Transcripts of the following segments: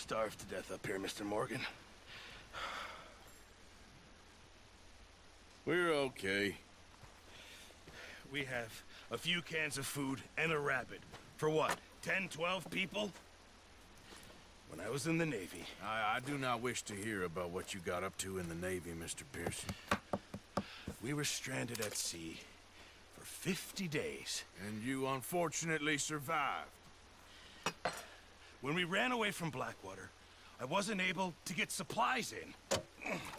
starve to death up here, Mr. Morgan. We're okay. We have a few cans of food and a rabbit. For what, 10, 12 people? When I was in the Navy... I do not wish to hear about what you got up to in the Navy, Mr. Pearson. We were stranded at sea for 50 days. And you unfortunately survived. When we ran away from Blackwater, I wasn't able to get supplies in.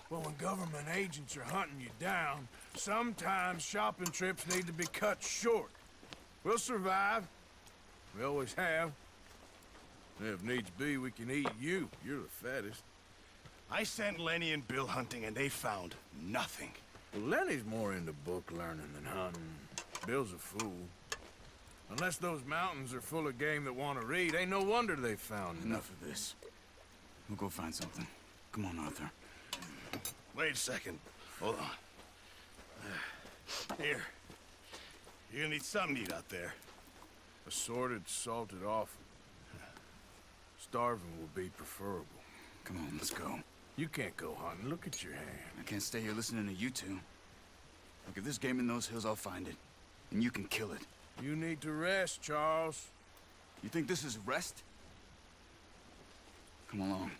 Well, when government agents are hunting you down, sometimes shopping trips need to be cut short. We'll survive. We always have. And if needs be, we can eat you. You're the fattest. I sent Lenny and Bill hunting, and they found nothing. Well, Lenny's more into book learning than hunting. Bill's a fool. Unless those mountains are full of game that want to read, ain't no wonder they found Enough of this. We'll go find something. Come on, Arthur. Wait a second. Hold on. Here. You're gonna need something to eat out there. Assorted, salted offal. Starving will be preferable. Come on, let's go. You can't go hunting. Look at your hand. I can't stay here listening to you two. Look, if there's game in those hills, I'll find it. And you can kill it. You need to rest, Charles. You think this is rest? Come along.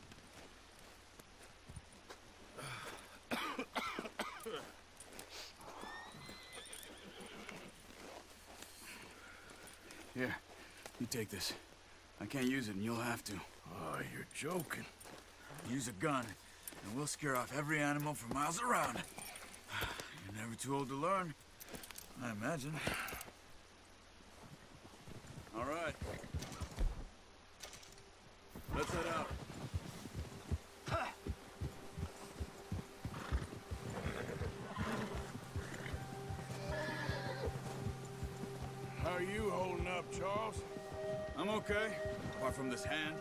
Here, you take this. I can't use it, and you'll have to. Oh, you're joking. Use a gun, and we'll scare off every animal for miles around. You're never too old to learn, I imagine. All right. Let's head out. How are you holding up, Charles? I'm okay, apart from this hand.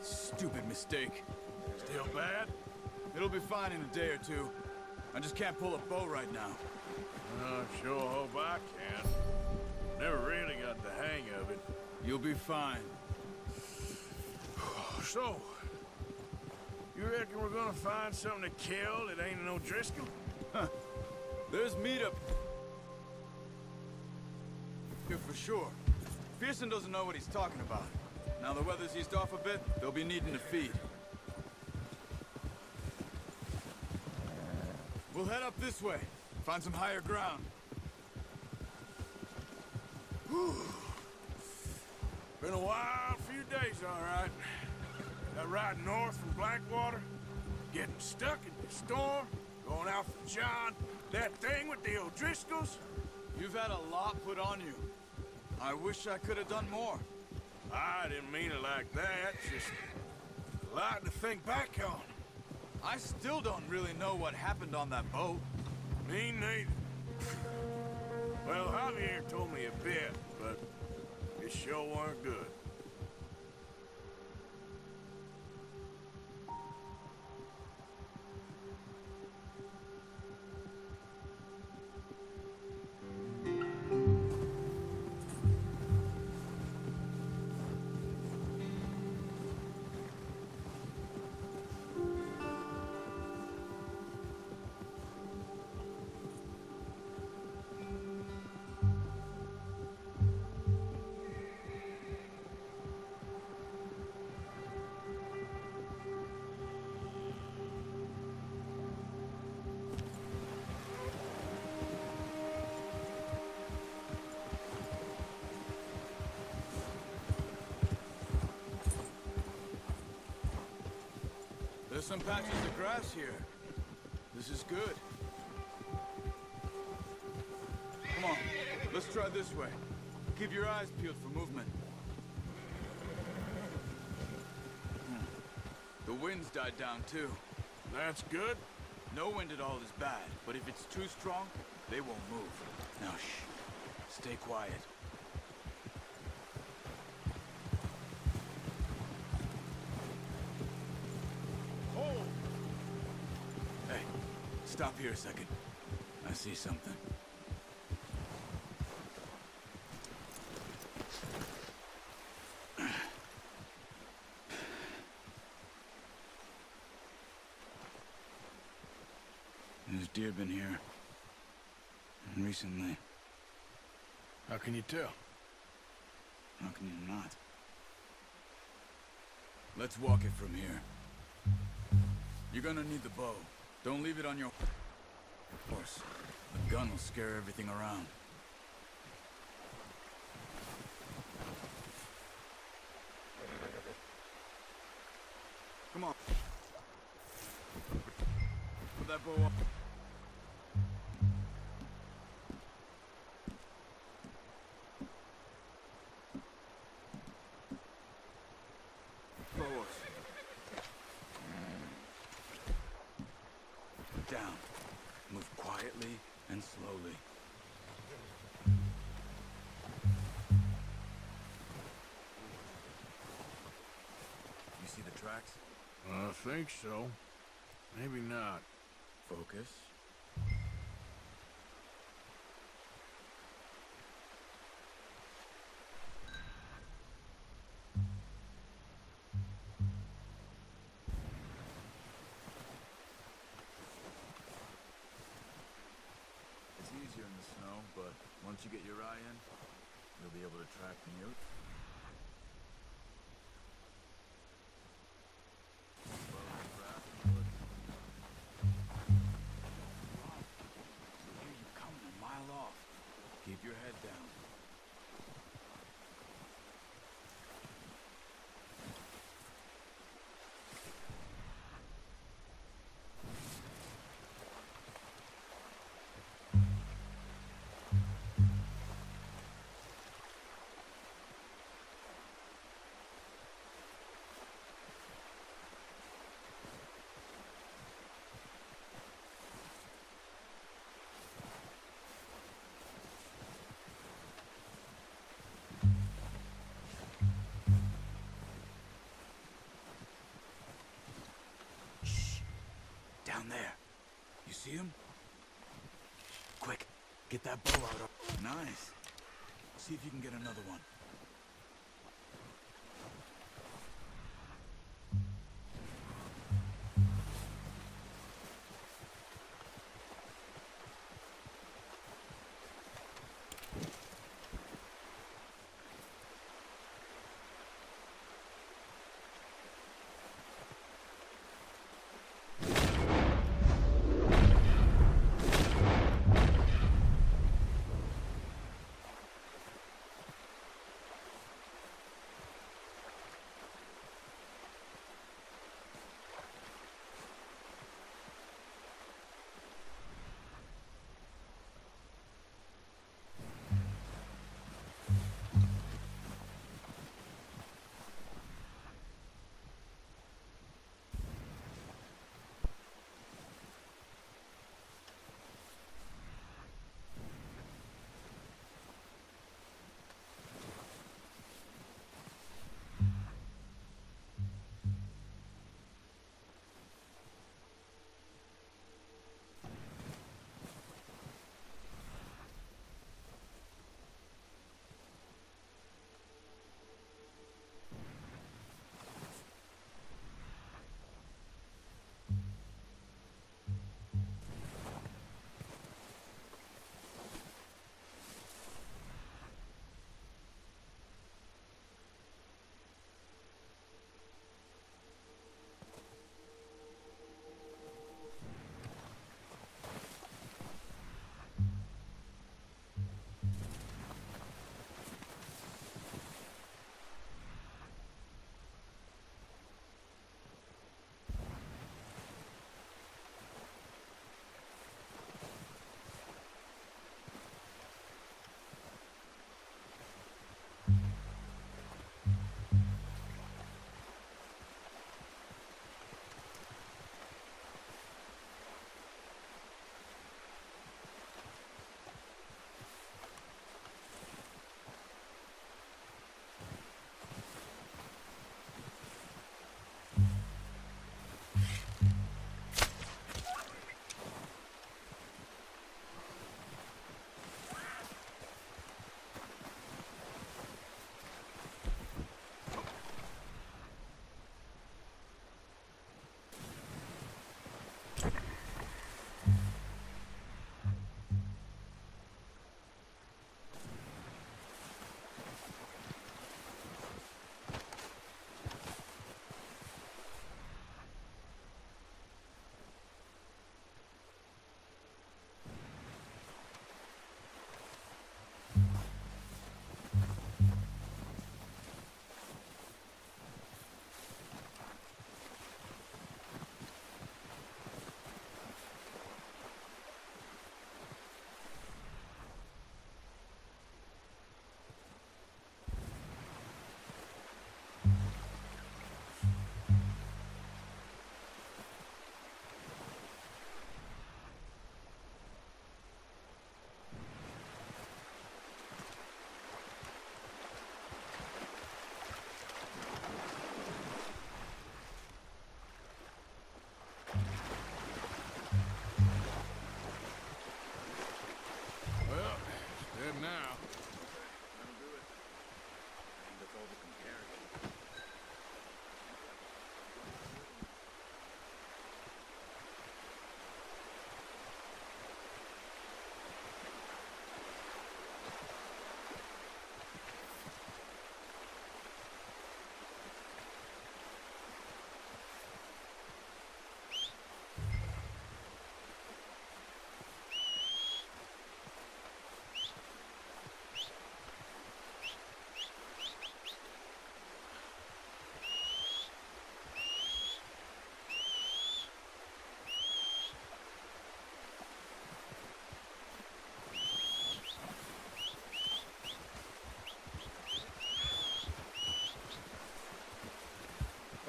Stupid mistake. Still bad? It'll be fine in a day or two. I just can't pull a bow right now. I sure hope I can. Never really got the hang of it. You'll be fine. So, you reckon we're gonna find something to kill that ain't no Driscoll? There's meat up here for sure. Pearson doesn't know what he's talking about. Now the weather's eased off a bit, they'll be needing to feed. We'll head up this way, find some higher ground. Whew. Been a wild few days, all right. That ride north from Blackwater, getting stuck in the storm, going out for John, that thing with the O'Driscolls. You've had a lot put on you. I wish I could have done more. I didn't mean it like that, just a lot to think back on. I still don't really know what happened on that boat. Me neither. Well, Javier told me a bit, but it sure weren't good. There's some patches of grass here. This is good. Come on, let's try this way. Keep your eyes peeled for movement. The wind's died down too. That's good. No wind at all is bad, but if it's too strong, they won't move. Now shh, stay quiet. Hey, stop here a second. I see something. There's deer been here. And recently. How can you tell? How can you not? Let's walk it from here. You're gonna need the bow. Don't leave it on your horse. The gun will scare everything around. Come on. Put that bow up. Forward. Down. Move quietly and slowly. You see the tracks? I think so. Maybe not. Focus. It's easier in the snow, but once you get your eye in, you'll be able to track mute. Keep your head down. Down there. You see him? Quick, get that bow out. Nice. See if you can get another one.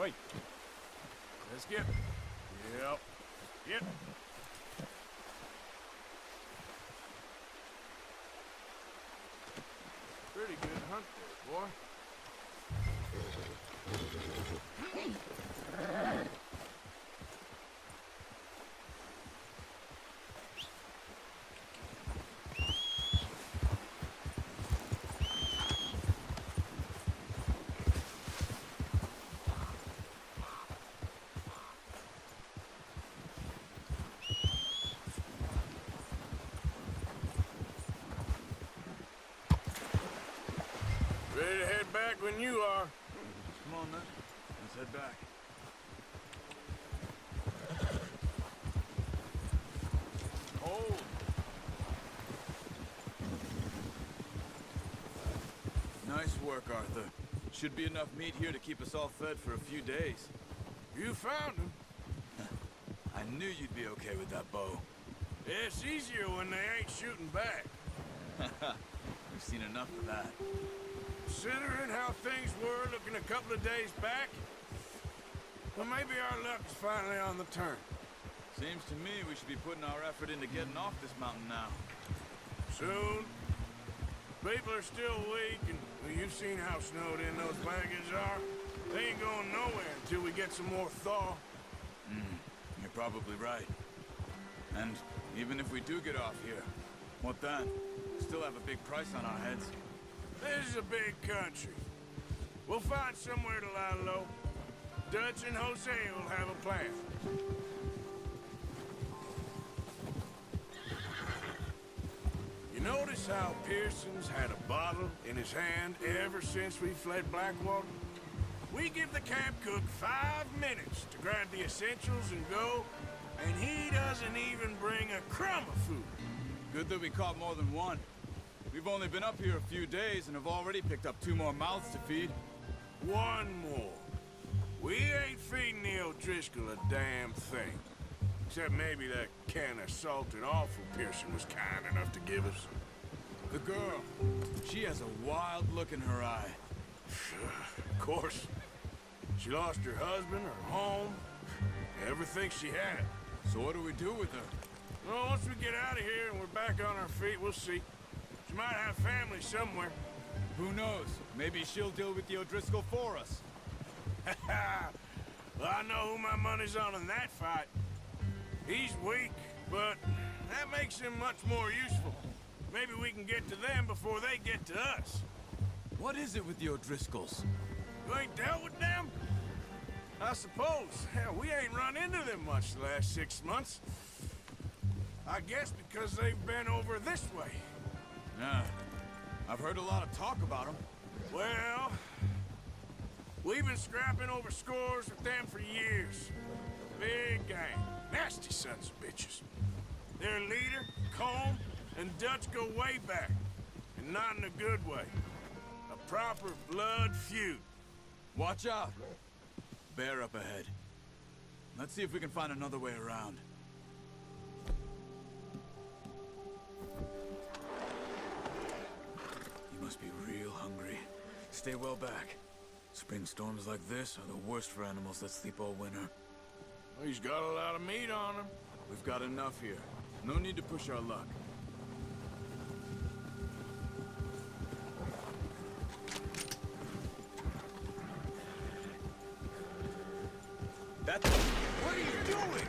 Wait. Let's get... Yep. Yep. Pretty good hunt there, boy. Ready to head back when you are. Come on, then. Let's head back. Oh. Nice work, Arthur. Should be enough meat here to keep us all fed for a few days. You found him. I knew you'd be okay with that bow. It's easier when they ain't shooting back. We've seen enough of that. Considering how things were looking a couple of days back, well, maybe our luck is finally on the turn. Seems to me we should be putting our effort into getting off this mountain now. Soon. People are still weak, and well, you've seen how snowed in those wagons are. They ain't going nowhere until we get some more thaw. You're probably right. And even if we do get off here, what then? Still have a big price on our heads. This is a big country. We'll find somewhere to lie low. Dutch and Jose will have a plan. You notice how Pearson's had a bottle in his hand ever since we fled Blackwater? We give the camp cook 5 minutes to grab the essentials and go, and he doesn't even bring a crumb of food. Good that we caught more than one. We've only been up here a few days and have already picked up 2 more mouths to feed. 1 more. We ain't feeding the O'Driscoll a damn thing. Except maybe that can of salted offal Pearson was kind enough to give us. The girl, she has a wild look in her eye. Of course. She lost her husband, her home, everything she had. So what do we do with her? Well, once we get out of here and we're back on our feet, we'll see. She might have family somewhere. Who knows? Maybe she'll deal with the O'Driscoll for us. Well, I know who my money's on in that fight. He's weak, but that makes him much more useful. Maybe we can get to them before they get to us. What is it with the O'Driscolls? You ain't dealt with them? I suppose. Hell, we ain't run into them much the last 6 months. I guess because they've been over this way. Yeah, I've heard a lot of talk about them. Well, we've been scrapping over scores with them for years. Big gang. Nasty sons of bitches. Their leader, Colm, and Dutch go way back. And not in a good way. A proper blood feud. Watch out! Bear up ahead. Let's see if we can find another way around. You must be real hungry. Stay well back. Spring storms like this are the worst for animals that sleep all winter. He's got a lot of meat on him. We've got enough here. No need to push our luck. What are you doing?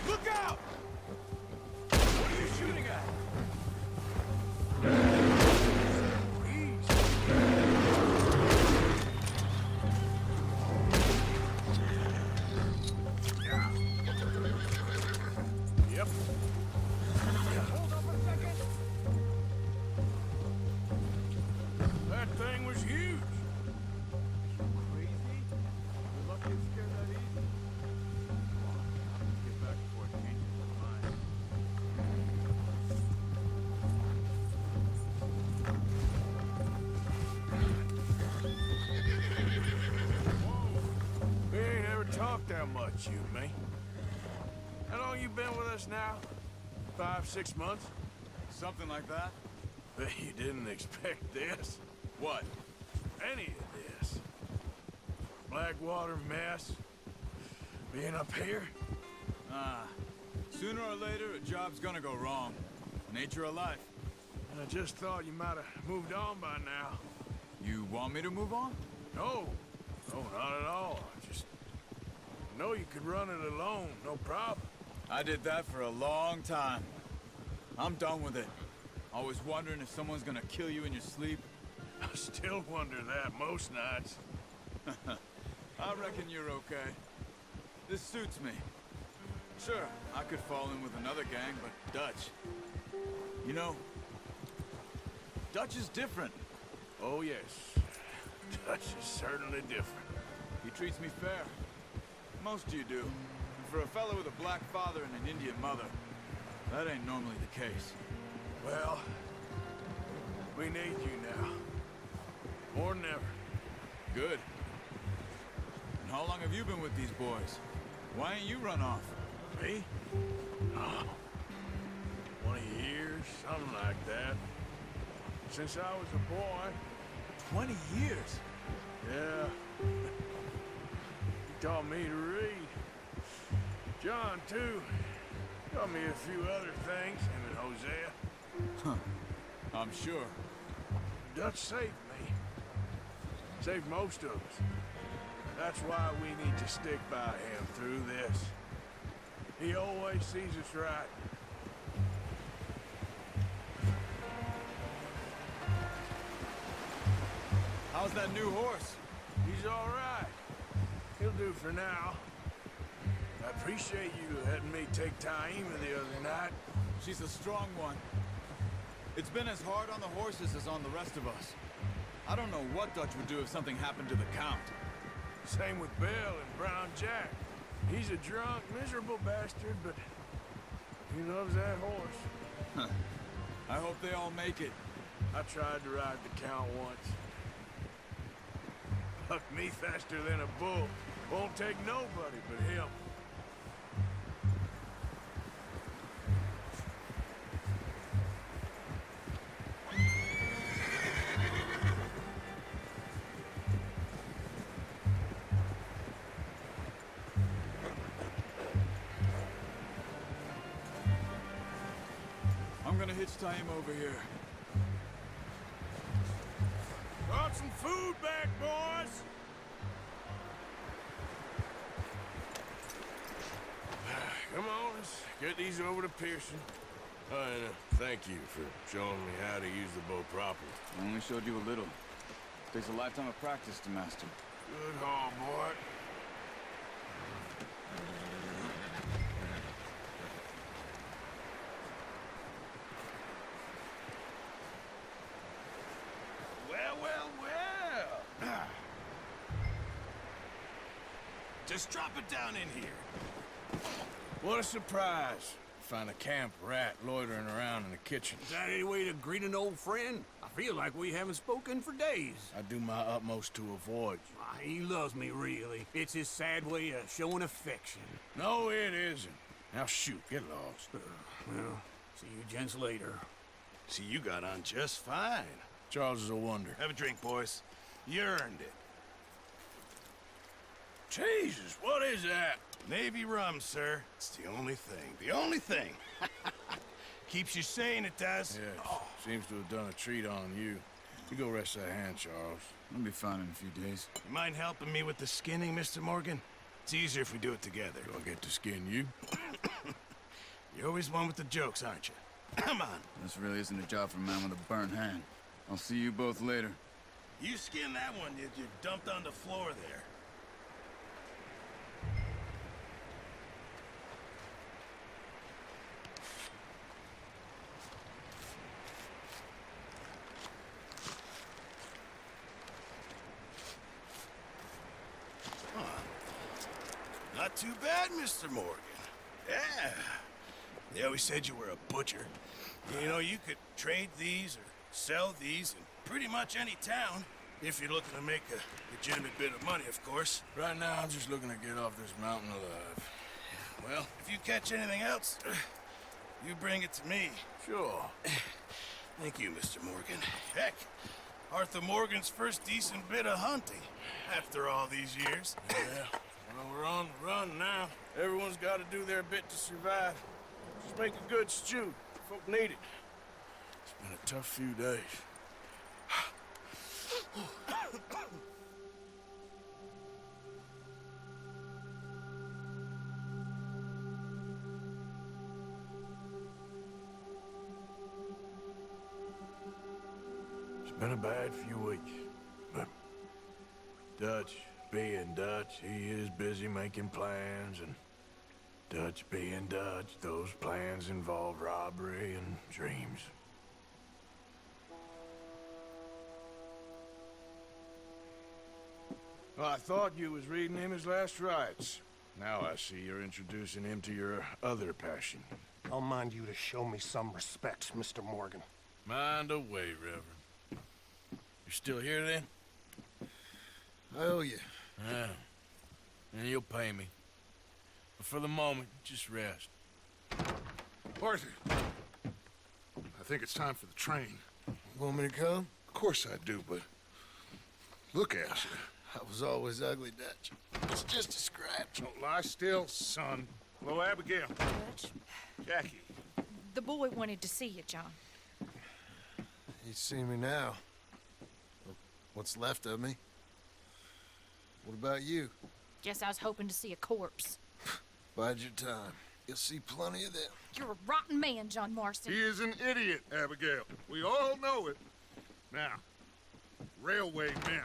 Look out! What are you shooting at? Yep. Hold up a second. That thing was huge. Crazy? You're lucky it's scared that easy. Come on, let's get back before it changes its mind. We ain't ever talked that much, you and me. How long you been with us now? 5, 6 months? Something like that? Bet you didn't expect this. What? Any of this. Blackwater mess? Being up here? Sooner or later, a job's gonna go wrong. Nature of life. I just thought you might have moved on by now. You want me to move on? No. No, not at all. I just know you could run it alone, no problem. I did that for a long time. I'm done with it. Always wondering if someone's gonna kill you in your sleep. I still wonder that most nights. I reckon you're okay. This suits me. Sure, I could fall in with another gang, but Dutch... You know, Dutch is different. Oh, yes. Dutch is certainly different. He treats me fair. Most of you do. And for a fellow with a black father and an Indian mother, that ain't normally the case. Well, we need you now. More than ever. Good. And how long have you been with these boys? Why ain't you run off? Me? Oh, 20 years, something like that. Since I was a boy. 20 years? Yeah. He taught me to read. John, too. Taught me a few other things, him and Hosea. Huh. I'm sure. Dutch saved me. Saved most of us. That's why we need to stick by him through this. He always sees us right. How's that new horse? He's all right. He'll do for now. I appreciate you letting me take Taima the other night. She's a strong one. It's been as hard on the horses as on the rest of us. I don't know what Dutch would do if something happened to the Count. Same with Bill and Brown Jack. He's a drunk, miserable bastard, but he loves that horse. I hope they all make it. I tried to ride the Count once. Bucked me faster than a bull. Won't take nobody but him. I'm gonna hitch Taima over here. Brought some food back, boys! Come on, let's get these over to Pearson. And thank you for showing me how to use the bow properly. I only showed you a little. Takes a lifetime of practice to master. Good haul, boy. Well, well, well. Just drop it down in here. What a surprise. Find a camp rat loitering around in the kitchen. Is that any way to greet an old friend? I feel like we haven't spoken for days. I do my utmost to avoid you. He loves me, really. It's his sad way of showing affection. No, it isn't. Now shoot, get lost. Well, see you gents later. See, you got on just fine. Charles is a wonder. Have a drink, boys. You earned it. Jesus, what is that? Navy rum, sir. It's the only thing. The only thing. Keeps you sane, it does. Yeah, seems to have done a treat on you. You go rest that hand, Charles. I'll be fine in a few days. You mind helping me with the skinning, Mr. Morgan? It's easier if we do it together. Do I get to skin you? You're always one with the jokes, aren't you? Come on. This really isn't a job for a man with a burnt hand. I'll see you both later. You skin that one you dumped on the floor there. Not too bad, Mr. Morgan. Yeah. They always said you were a butcher. You know, you could trade these or sell these in pretty much any town. If you're looking to make a legitimate bit of money, of course. Right now, I'm just looking to get off this mountain alive. Well, if you catch anything else, you bring it to me. Sure. Thank you, Mr. Morgan. Heck, Arthur Morgan's first decent bit of hunting after all these years. Yeah, well, we're on the run now. Everyone's got to do their bit to survive. Just make a good stew. Folk need it. It's been a tough few days. It's been a bad few weeks, but Dutch being Dutch, he is busy making plans, and Dutch being Dutch, those plans involve robbery and dreams. Well, I thought you was reading him his last rites. Now I see you're introducing him to your other passion. I'll mind you to show me some respect, Mr. Morgan. Mind away, Reverend. You still here, then? I owe you. Yeah. And you'll pay me. But for the moment, just rest. Arthur, I think it's time for the train. Want me to come? Of course I do, but look at you. I was always ugly, Dutch. It's just a scratch. Don't lie still, son. Hello, Abigail. Jackie. The boy wanted to see you, John. You see me now. What's left of me? What about you? Guess I was hoping to see a corpse. Bide your time. You'll see plenty of them. You're a rotten man, John Marston. He is an idiot, Abigail. We all know it. Now, railway men.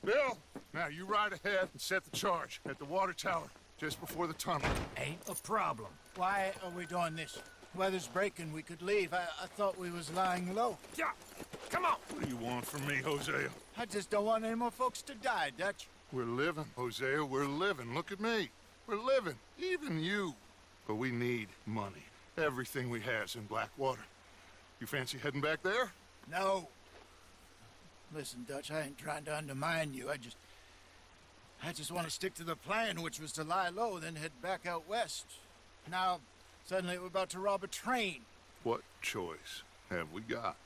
Bill, now you ride ahead and set the charge at the water tower just before the tunnel. Ain't a problem. Why are we doing this? Weather's breaking, we could leave. I thought we was lying low. Yeah, come on. What do you want from me, Hosea? I just don't want any more folks to die, Dutch. We're living, Hosea, we're living. Look at me. We're living, even you. But we need money. Everything we has in Blackwater. You fancy heading back there? No. Listen, Dutch, I ain't trying to undermine you. I just want to stick to the plan, which was to lie low, then head back out west. Now, suddenly we're about to rob a train. What choice have we got?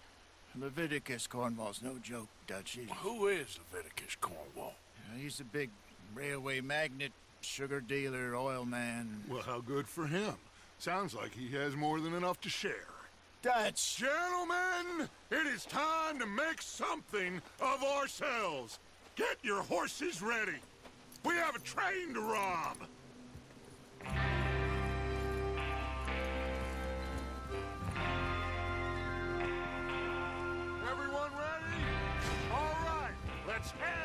Leviticus Cornwall's no joke, Dutch. Who is Leviticus Cornwall? He's a big railway magnate, sugar dealer, oil man. Well, how good for him. Sounds like he has more than enough to share. Dutch! Gentlemen, it is time to make something of ourselves. Get your horses ready. We have a train to rob. Everyone ready? All right, let's head.